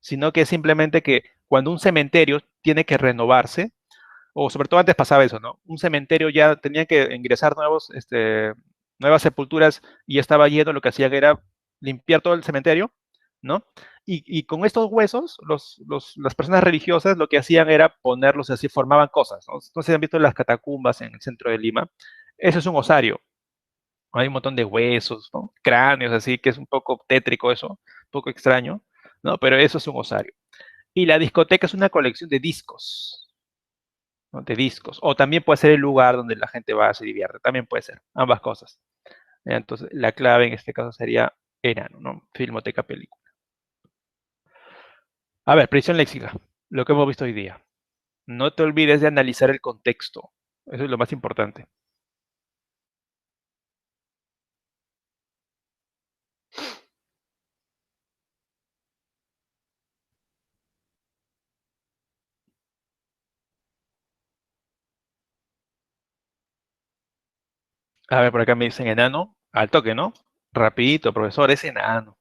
sino que es simplemente que cuando un cementerio tiene que renovarse, o sobre todo antes pasaba eso, ¿no? Un cementerio ya tenía que ingresar nuevas sepulturas y estaba lleno, lo que hacían era limpiar todo el cementerio, ¿no? Y con estos huesos, las personas religiosas lo que hacían era ponerlos así, formaban cosas, ¿no? Entonces han visto las catacumbas en el centro de Lima. Eso es un osario. Hay un montón de huesos, ¿no? Cráneos, así, que es un poco tétrico eso, un poco extraño, ¿no? Pero eso es un osario. Y la discoteca es una colección de discos, ¿no? De discos. O también puede ser el lugar donde la gente va, se divierte. También puede ser, ambas cosas. Entonces, la clave en este caso sería enano, ¿no? Filmoteca, película. A ver, predicción léxica, lo que hemos visto hoy día. No te olvides de analizar el contexto. Eso es lo más importante. A ver, por acá me dicen enano. Al toque, ¿no? Rapidito, profesor, es enano.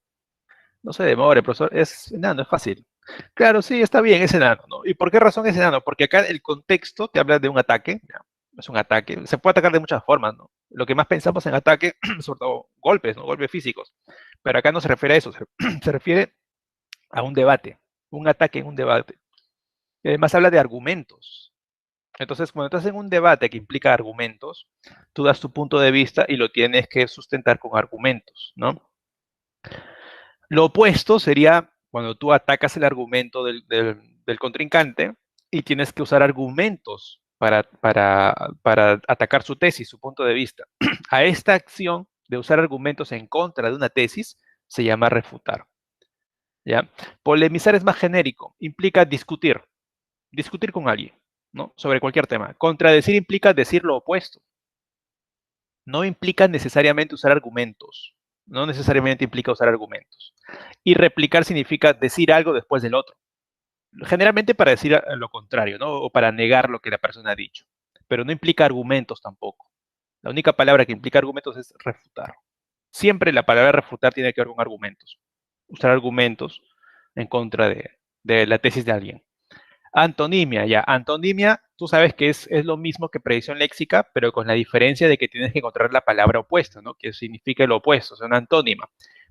No se demore, profesor, es enano, es fácil. Claro, sí, está bien, es enano, ¿no? ¿Y por qué razón es enano? Porque acá el contexto te habla de un ataque, ¿ya? Es un ataque, se puede atacar de muchas formas, ¿no? Lo que más pensamos en ataque, sobre todo golpes, ¿no? Golpes físicos. Pero acá no se refiere a eso, se refiere a un debate, un ataque en un debate. Y además habla de argumentos. Entonces, cuando estás en un debate que implica argumentos, tú das tu punto de vista y lo tienes que sustentar con argumentos, ¿no? Lo opuesto sería cuando tú atacas el argumento del contrincante y tienes que usar argumentos para atacar su tesis, su punto de vista. A esta acción de usar argumentos en contra de una tesis se llama refutar. ¿Ya? Polemizar es más genérico, implica discutir con alguien, ¿no? Sobre cualquier tema. Contradecir implica decir lo opuesto. No implica necesariamente usar argumentos. No necesariamente implica usar argumentos. Y replicar significa decir algo después del otro. Generalmente para decir lo contrario, ¿no? O para negar lo que la persona ha dicho. Pero no implica argumentos tampoco. La única palabra que implica argumentos es refutar. Siempre la palabra refutar tiene que ver con argumentos. Usar argumentos en contra de la tesis de alguien. Antonimia, ya. Antonimia, tú sabes que es lo mismo que predicción léxica, pero con la diferencia de que tienes que encontrar la palabra opuesta, ¿no? Que significa lo opuesto, es una antónima.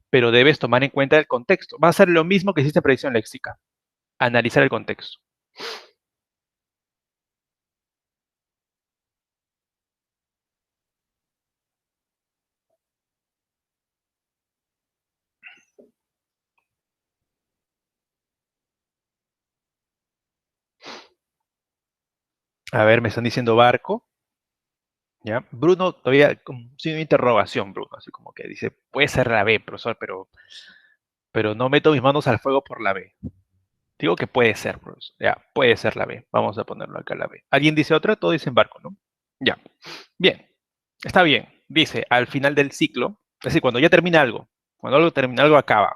Pero debes tomar en cuenta el contexto. Va a ser lo mismo que hiciste predicción léxica. Analizar el contexto. A ver, me están diciendo barco, ¿ya? Bruno, todavía sin una interrogación, Bruno, así como que dice, puede ser la B, profesor, pero no meto mis manos al fuego por la B. Digo que puede ser, profesor. Ya, puede ser la B. Vamos a ponerlo acá la B. ¿Alguien dice otra? Todos dicen barco, ¿no? Ya. Bien. Está bien. Dice, al final del ciclo, es decir, cuando ya termina algo, cuando algo termina, algo acaba,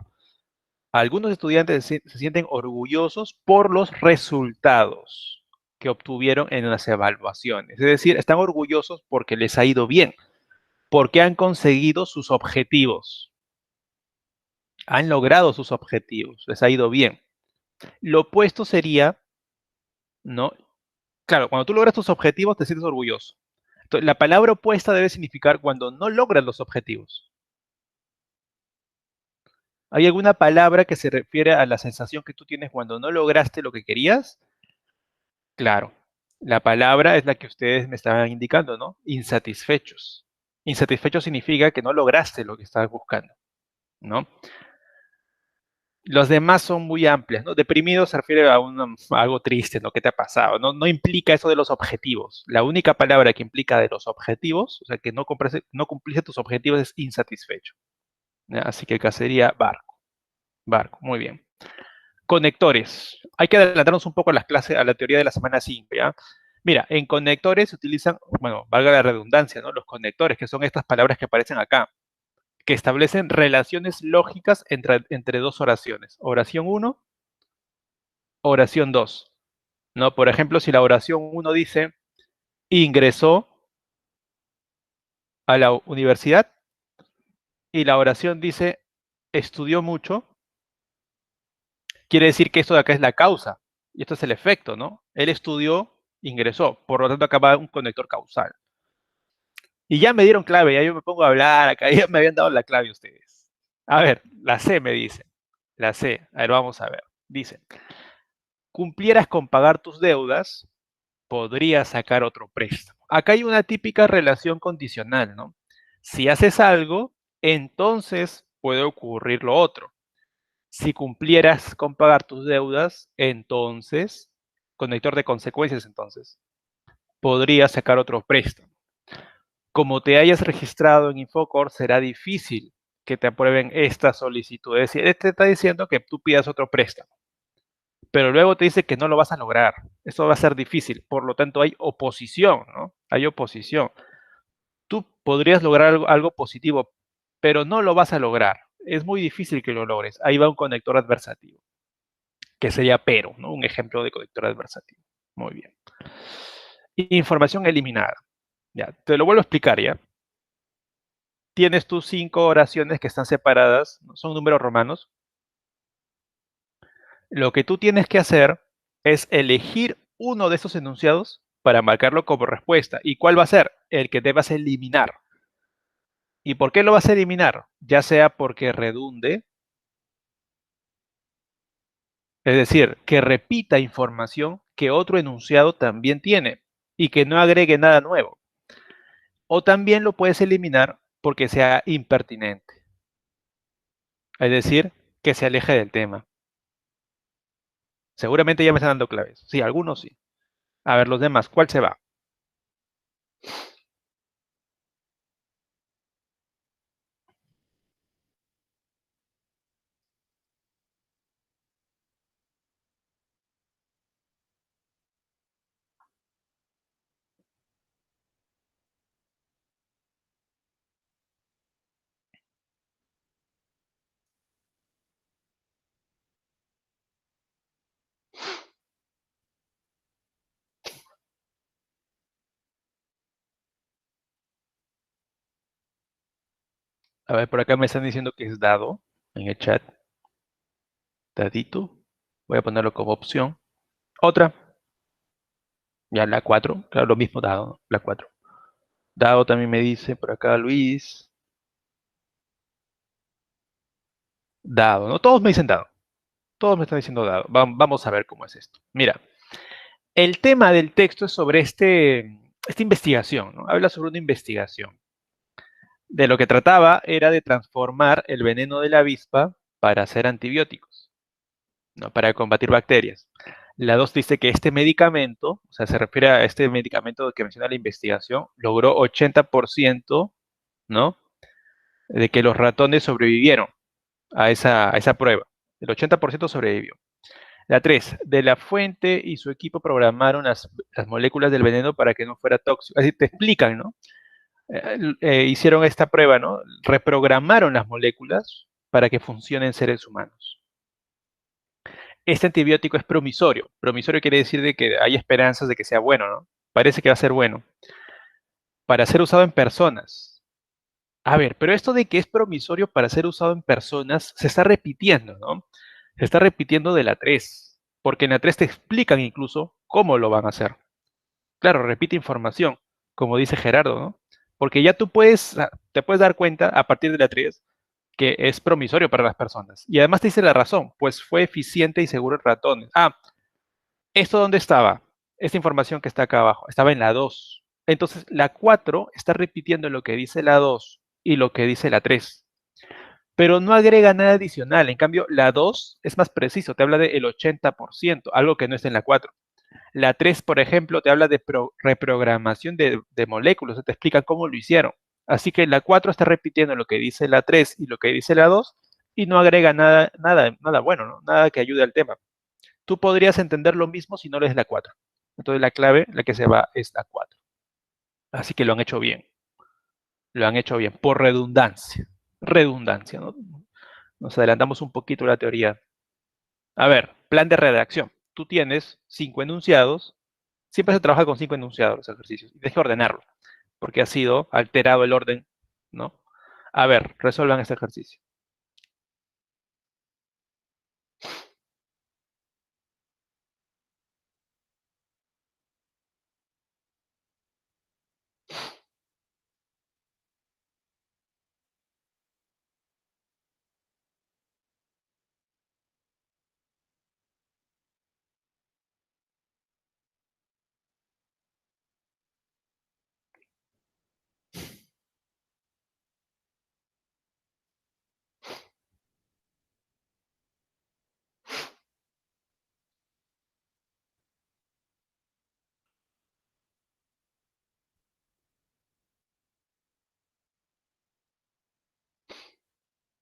algunos estudiantes se sienten orgullosos por los resultados que obtuvieron en las evaluaciones. Es decir, están orgullosos porque les ha ido bien, porque han conseguido sus objetivos, han logrado sus objetivos, les ha ido bien. Lo opuesto sería, ¿no? Claro, cuando tú logras tus objetivos te sientes orgulloso. Entonces, la palabra opuesta debe significar cuando no logras los objetivos. ¿Hay alguna palabra que se refiere a la sensación que tú tienes cuando no lograste lo que querías? Claro, la palabra es la que ustedes me estaban indicando, ¿no? Insatisfechos. Insatisfecho significa que no lograste lo que estabas buscando, ¿no? Los demás son muy amplias, ¿no? Deprimido se refiere a algo triste, ¿no? ¿Qué te ha pasado? No, no implica eso de los objetivos. La única palabra que implica de los objetivos, o sea, que no cumpliste tus objetivos es insatisfecho. ¿Ya? Así que acá sería barco. Barco, muy bien. Conectores. Hay que adelantarnos un poco a las clases, a la teoría de la semana 5, ¿ya? Mira, en conectores se utilizan, bueno, valga la redundancia, ¿no? Los conectores, que son estas palabras que aparecen acá, que establecen relaciones lógicas entre dos oraciones. Oración uno, oración 2, ¿no? Por ejemplo, si la oración uno dice, ingresó a la universidad, y la oración dice, estudió mucho, quiere decir que esto de acá es la causa, y esto es el efecto, ¿no? Él estudió, ingresó, por lo tanto acá va un conector causal. Y ya me dieron clave, ya yo me pongo a hablar, acá ya me habían dado la clave ustedes. A ver, la C me dice. La C, a ver, vamos a ver. Dice, cumplieras con pagar tus deudas, podrías sacar otro préstamo. Acá hay una típica relación condicional, ¿no? Si haces algo, entonces puede ocurrir lo otro. Si cumplieras con pagar tus deudas, entonces, conector de consecuencias, entonces, podrías sacar otro préstamo. Como te hayas registrado en Infocor, será difícil que te aprueben esta solicitud. Es decir, este está diciendo que tú pidas otro préstamo. pero luego te dice que no lo vas a lograr. Eso va a ser difícil, por lo tanto hay oposición, ¿no? Hay oposición. Tú podrías lograr algo positivo, pero no lo vas a lograr. Es muy difícil que lo logres. Ahí va un conector adversativo, que sería pero, ¿no? Un ejemplo de conector adversativo. Muy bien. Información eliminada. Ya, te lo vuelvo a explicar ya. Tienes tus 5 oraciones que están separadas, ¿no? Son números romanos. Lo que tú tienes que hacer es elegir uno de esos enunciados para marcarlo como respuesta. ¿Y cuál va a ser? El que debas eliminar. ¿Y por qué lo vas a eliminar? Ya sea porque redunde, es decir, que repita información que otro enunciado también tiene y que no agregue nada nuevo. O también lo puedes eliminar porque sea impertinente, es decir, que se aleje del tema. Seguramente ya me están dando claves. Sí, algunos sí. A ver, los demás, ¿cuál se va? A ver, por acá me están diciendo que es dado en el chat. Dadito. Voy a ponerlo como opción. Otra, ya la 4. Claro, lo mismo dado, ¿no? La 4. Dado también me dice por acá Luis. Dado, ¿no? Todos me dicen dado. Todos me están diciendo dado. Vamos a ver cómo es esto. Mira, el tema del texto es sobre esta investigación, ¿no? Habla sobre una investigación. De lo que trataba era de transformar el veneno de la avispa para hacer antibióticos, ¿no? Para combatir bacterias. La 2 dice que este medicamento, o sea, se refiere a este medicamento que menciona la investigación, logró 80%, ¿no? De que los ratones sobrevivieron a esa prueba. El 80% sobrevivió. La 3 de la fuente y su equipo programaron las moléculas del veneno para que no fuera tóxico. Así te explican, ¿no? Hicieron esta prueba, ¿no? Reprogramaron las moléculas para que funcionen en seres humanos. Este antibiótico es promisorio. Promisorio quiere decir de que hay esperanzas de que sea bueno, ¿no? Parece que va a ser bueno. Para ser usado en personas. A ver, pero esto de que es promisorio para ser usado en personas se está repitiendo, ¿no? Se está repitiendo de la 3, porque en la 3 te explican incluso cómo lo van a hacer. Claro, repite información, como dice Gerardo, ¿no? Porque ya tú te puedes dar cuenta a partir de la 3 que es promisorio para las personas. Y además te dice la razón, pues fue eficiente y seguro en ratones. Ah, ¿esto dónde estaba? Esta información que está acá abajo, estaba en la 2. Entonces, la 4 está repitiendo lo que dice la 2 y lo que dice la 3, pero no agrega nada adicional. En cambio, la 2 es más preciso, te habla del 80%, algo que no está en la 4. La 3, por ejemplo, te habla de reprogramación de moléculas, te explica cómo lo hicieron. Así que la 4 está repitiendo lo que dice la 3 y lo que dice la 2 y no agrega nada bueno, ¿no? Nada que ayude al tema. Tú podrías entender lo mismo si no lees la 4. Entonces la clave, la que se va, es la 4. Así que lo han hecho bien. Lo han hecho bien, por redundancia. Redundancia, ¿no? Nos adelantamos un poquito a la teoría. A ver, plan de redacción. Tú tienes 5 enunciados. Siempre se trabaja con 5 enunciados los ejercicios. Y tienes que ordenarlo, porque ha sido alterado el orden, ¿no? A ver, resuelvan este ejercicio.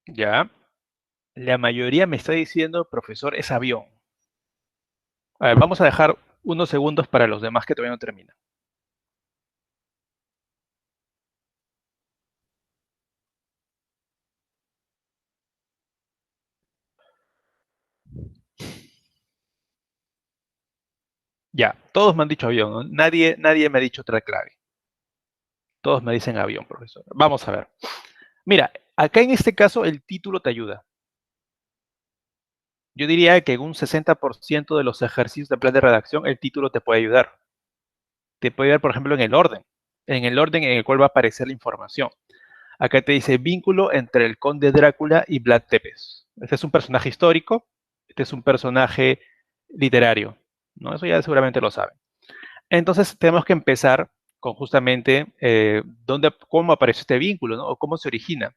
Ya. La mayoría me está diciendo, profesor, es avión. A ver, vamos a dejar unos segundos para los demás que todavía no terminan. Ya, todos me han dicho avión, ¿no? Nadie me ha dicho otra clave. Todos me dicen avión, profesor. Vamos a ver. Mira, acá en este caso el título te ayuda. Yo diría que en un 60% de los ejercicios de plan de redacción el título te puede ayudar. Te puede ayudar, por ejemplo, en el orden en el cual va a aparecer la información. Acá te dice vínculo entre el conde Drácula y Vlad Tepes. Este es un personaje histórico, este es un personaje literario, ¿no? Eso ya seguramente lo saben. Entonces tenemos que empezar con justamente cómo apareció este vínculo, ¿no? O cómo se origina.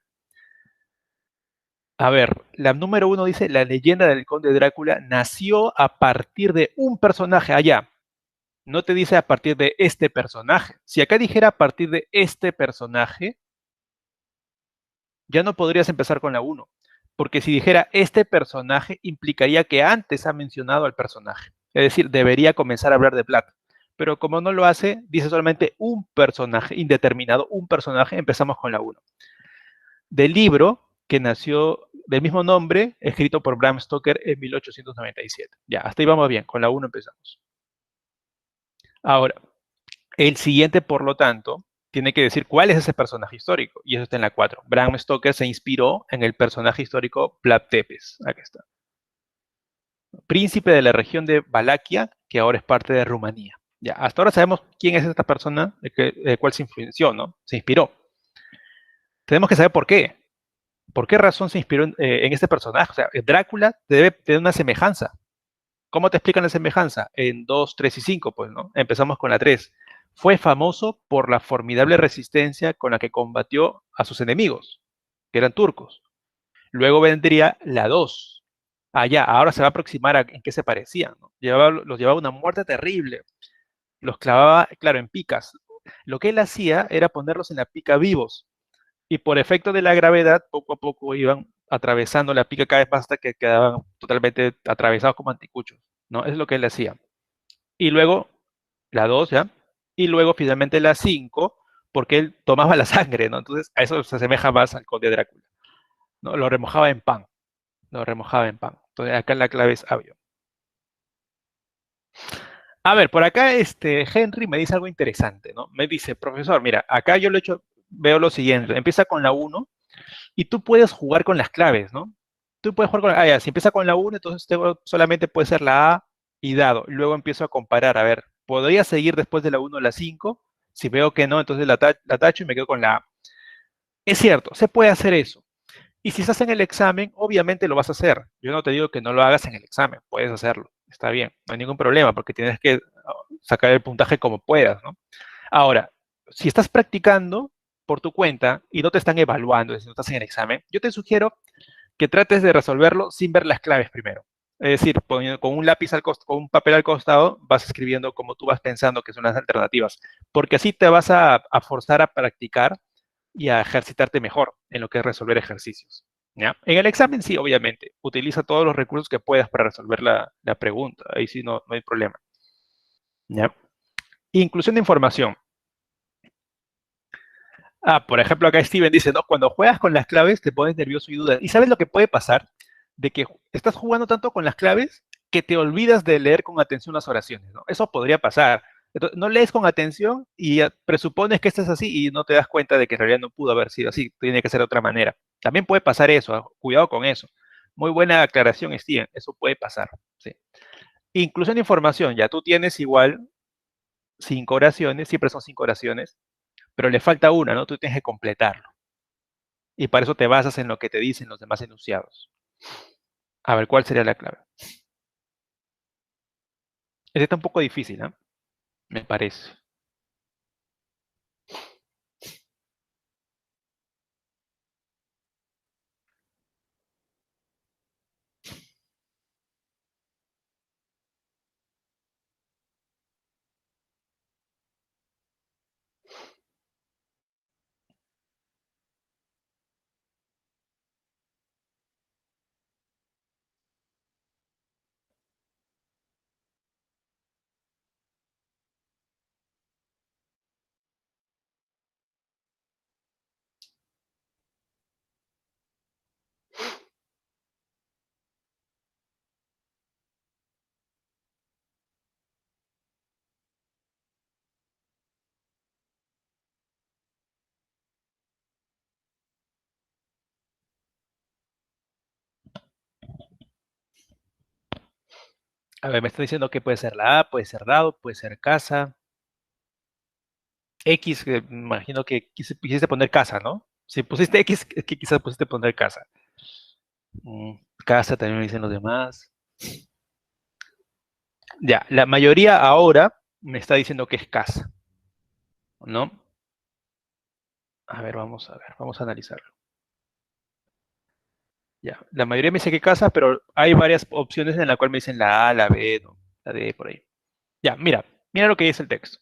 A ver, la número uno dice, la leyenda del conde Drácula nació a partir de un personaje allá. No te dice a partir de este personaje. Si acá dijera a partir de este personaje, ya no podrías empezar con la uno, porque si dijera este personaje, implicaría que antes ha mencionado al personaje. Es decir, debería comenzar a hablar de Vlad. Pero como no lo hace, dice solamente un personaje indeterminado, un personaje, empezamos con la uno. Del libro que nació del mismo nombre, escrito por Bram Stoker en 1897. Ya, hasta ahí vamos bien, con la uno empezamos. Ahora, el siguiente, por lo tanto, tiene que decir cuál es ese personaje histórico, y eso está en la 4. Bram Stoker se inspiró en el personaje histórico Vlad Tepes, aquí está. Príncipe de la región de Valaquia, que ahora es parte de Rumanía. Ya, hasta ahora sabemos quién es esta persona, de cuál se influenció, ¿no? Se inspiró. Tenemos que saber por qué. ¿Por qué razón se inspiró en este personaje? O sea, Drácula debe tener una semejanza. ¿Cómo te explican la semejanza? En 2, 3 y 5, pues, ¿no? Empezamos con la 3. Fue famoso por la formidable resistencia con la que combatió a sus enemigos, que eran turcos. Luego vendría la 2. Allá, ahora se va a aproximar a en qué se parecían, ¿no? Los llevaba a una muerte terrible. Los clavaba, claro, en picas. Lo que él hacía era ponerlos en la pica vivos. Y por efecto de la gravedad, poco a poco iban atravesando la pica cada vez más hasta que quedaban totalmente atravesados como anticuchos, ¿no? Es lo que él hacía. Y luego la 2 ¿ya? Y luego finalmente la 5 porque él tomaba la sangre, ¿no? Entonces a eso se asemeja más al conde Drácula, ¿no? Lo remojaba en pan, lo remojaba en pan. Entonces acá la clave es avión. A ver, por acá Henry me dice algo interesante, ¿no? Me dice, profesor, mira, acá yo lo he hecho, veo lo siguiente, empieza con la uno y tú puedes jugar con las claves, ¿no? Tú puedes jugar con, ya, si empieza con la uno entonces solamente puede ser la A y dado. Luego empiezo a comparar, a ver, ¿podría seguir después de la uno la 5? Si veo que no, entonces la tacho y me quedo con la A. Es cierto, se puede hacer eso. Y si estás en el examen, obviamente lo vas a hacer. Yo no te digo que no lo hagas en el examen, puedes hacerlo, está bien, no hay ningún problema porque tienes que sacar el puntaje como puedas, ¿no? Ahora, si estás practicando por tu cuenta y no te están evaluando, si no estás en el examen, yo te sugiero que trates de resolverlo sin ver las claves primero. Es decir, con un lápiz con un papel al costado, vas escribiendo como tú vas pensando que son las alternativas, porque así te vas a forzar a practicar y a ejercitarte mejor en lo que es resolver ejercicios. ¿Ya? En el examen sí, obviamente, utiliza todos los recursos que puedas para resolver la pregunta, ahí sí no hay problema. ¿Ya? Inclusión de información. Por ejemplo, acá Steven dice, no, cuando juegas con las claves te pones nervioso y dudas. ¿Y sabes lo que puede pasar? De que estás jugando tanto con las claves que te olvidas de leer con atención las oraciones, ¿no? Eso podría pasar. Entonces, no lees con atención y presupones que esto es así y no te das cuenta de que en realidad no pudo haber sido así, tiene que ser de otra manera. También puede pasar eso, ¿ah? Cuidado con eso. Muy buena aclaración, Steven, eso puede pasar. Sí. Inclusión de información, ya tú tienes igual 5 oraciones, siempre son 5 oraciones, pero le falta una, ¿no? Tú tienes que completarlo. Y para eso te basas en lo que te dicen los demás enunciados. A ver, ¿cuál sería la clave? Este está un poco difícil, ¿no? Me parece. A ver, me está diciendo que puede ser la A, puede ser dado, puede ser casa. X, que me imagino que quisiste poner casa, ¿no? Si pusiste X, es que quizás pusiste poner casa. Casa también me dicen los demás. Ya, la mayoría ahora me está diciendo que es casa, ¿no? A ver, vamos a analizarlo. Ya, la mayoría me dice que casa, pero hay varias opciones en la cual me dicen la A, la B, ¿no? La D, por ahí. Ya, mira lo que dice el texto.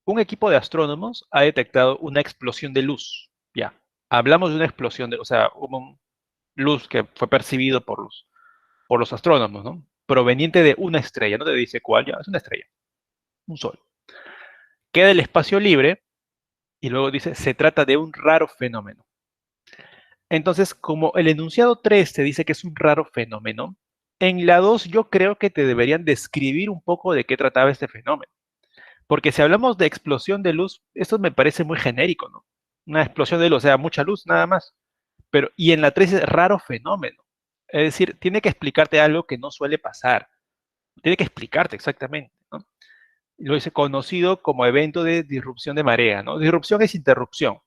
Un equipo de astrónomos ha detectado una explosión de luz. Ya, hablamos de una explosión o sea, hubo luz que fue percibido por los astrónomos, ¿no? Proveniente de una estrella, no te dice cuál, ya, es una estrella, un sol. Queda el espacio libre y luego dice, se trata de un raro fenómeno. Entonces, como el enunciado 3 te dice que es un raro fenómeno, en la 2 yo creo que te deberían describir un poco de qué trataba este fenómeno. Porque si hablamos de explosión de luz, esto me parece muy genérico, ¿no? Una explosión de luz, o sea, mucha luz nada más. Pero, y en la 3 es raro fenómeno. Es decir, tiene que explicarte algo que no suele pasar. Tiene que explicarte exactamente, ¿no? Lo dice conocido como evento de disrupción de marea, ¿no? Disrupción es interrupción.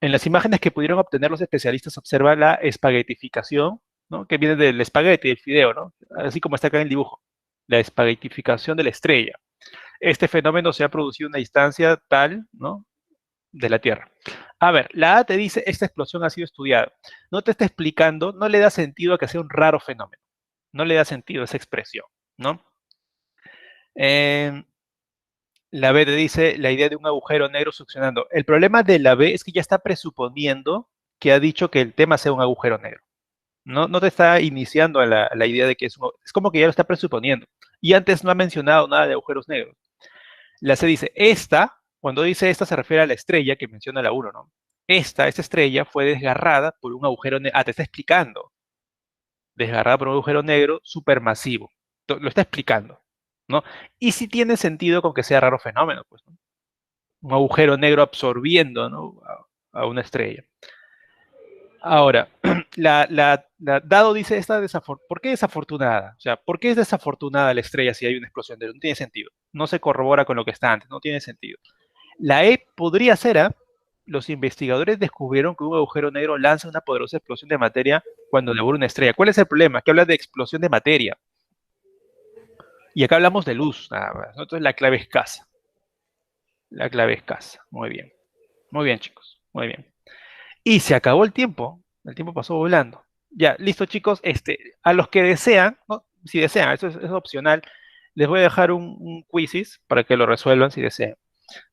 En las imágenes que pudieron obtener los especialistas observa la espaguetificación, ¿no? Que viene del espagueti, del fideo, ¿no? Así como está acá en el dibujo. La espaguetificación de la estrella. Este fenómeno se ha producido en una distancia tal, ¿no? De la Tierra. A ver, la A te dice, esta explosión ha sido estudiada. No te está explicando, no le da sentido a que sea un raro fenómeno. No le da sentido esa expresión, ¿no? Eh, la B te dice la idea de un agujero negro succionando. El problema de la B es que ya está presuponiendo que ha dicho que el tema sea un agujero negro. No te está iniciando a la idea de que es como que ya lo está presuponiendo. Y antes no ha mencionado nada de agujeros negros. La C dice, cuando dice esta se refiere a la estrella que menciona la uno, ¿no? Esta estrella fue desgarrada por un agujero negro. Ah, te está explicando. Desgarrada por un agujero negro supermasivo. Lo está explicando, ¿no? Y si tiene sentido con que sea raro fenómeno, pues, ¿no? Un agujero negro absorbiendo, ¿no? A una estrella. Ahora, Dado dice ¿por qué desafortunada? O sea, ¿por qué es desafortunada la estrella si hay una explosión de luz? No tiene sentido. No se corrobora con lo que está antes, no tiene sentido. La E podría ser, ¿ah? Los investigadores descubrieron que un agujero negro lanza una poderosa explosión de materia cuando devora una estrella. ¿Cuál es el problema? Que habla de explosión de materia. Y acá hablamos de luz, nada más, ¿no? Entonces la clave es casa. La clave es casa. Muy bien. Muy bien, chicos. Muy bien. Y se acabó el tiempo. El tiempo pasó volando. Ya, listo, chicos. A los que desean, ¿no? Si desean, eso es opcional, les voy a dejar un quizzes para que lo resuelvan si desean.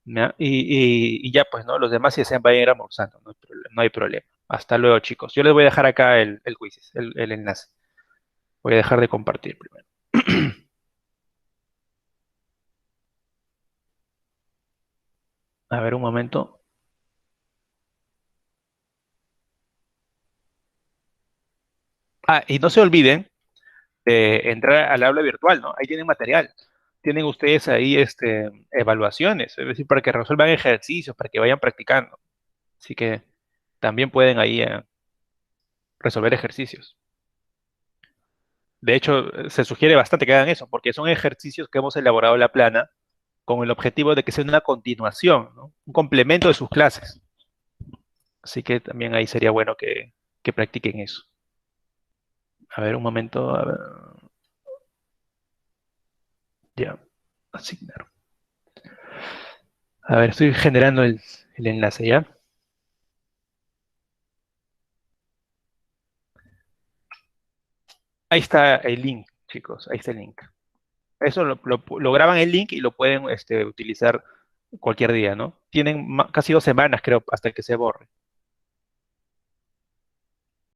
¿Ya? Y ya, pues, ¿no? Los demás si desean vayan a ir almorzando, no hay problema. No hay problema. Hasta luego, chicos. Yo les voy a dejar acá el quizzes, el enlace. Voy a dejar de compartir primero. A ver, un momento. Ah, y no se olviden entrar al aula virtual, ¿no? Ahí tienen material. Tienen ustedes ahí evaluaciones, es decir, para que resuelvan ejercicios, para que vayan practicando. Así que también pueden ahí resolver ejercicios. De hecho, se sugiere bastante que hagan eso, porque son ejercicios que hemos elaborado en la plana con el objetivo de que sea una continuación, ¿no? Un complemento de sus clases. Así que también ahí sería bueno que practiquen eso. A ver, un momento. A ver, ya, asignar. A ver, estoy generando el enlace ya. Ahí está el link, chicos. Ahí está el link. Eso lo graban el link y lo pueden utilizar cualquier día, ¿no? Tienen casi 2 semanas, creo, hasta que se borre.